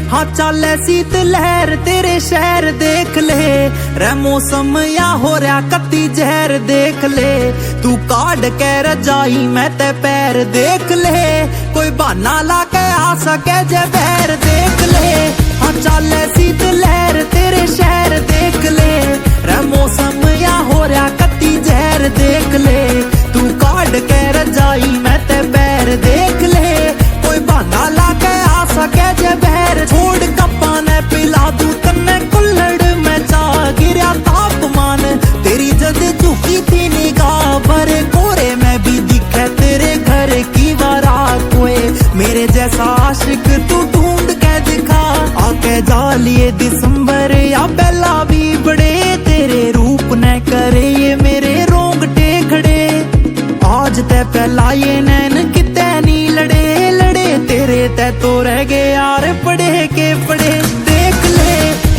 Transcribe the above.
हाँ चल शीत लहर तेरे शहर देख ले, रे मौसम या हो रहा कत्ती जहर देख ले। तू काट के रजाई मैं ते पैर देख ले, कोई बहाना ला के आ सके जे बहर देख ले। हाँ चल शीत लहर तेरे शहर देख ले, रे मौसम या हो रहा कत्ती जहर देख ले। तू काट के रजाई मैं ते पैर देख ले, कोई बहाना ला के आ सके जे बहर। छोड़ कप्पा ने पिला दू तन्ने कुल्लड़ में चा गिरा तापमान, तेरी जद झुकी थी निगाह भरे कोरे में भी दिखे तेरे घर की बारात हुए। मेरे जैसा आशिक तू ढूंढ के दिखा, आके जालिए दिसंबर या पहला भी बड़े, तेरे रूप ने करे ये मेरे रोंगटे खड़े। आज ते पहला ये नैन कितने नी लड़े लड़े, तेरे ते तो रह गए यार पढ़े के पढ़े।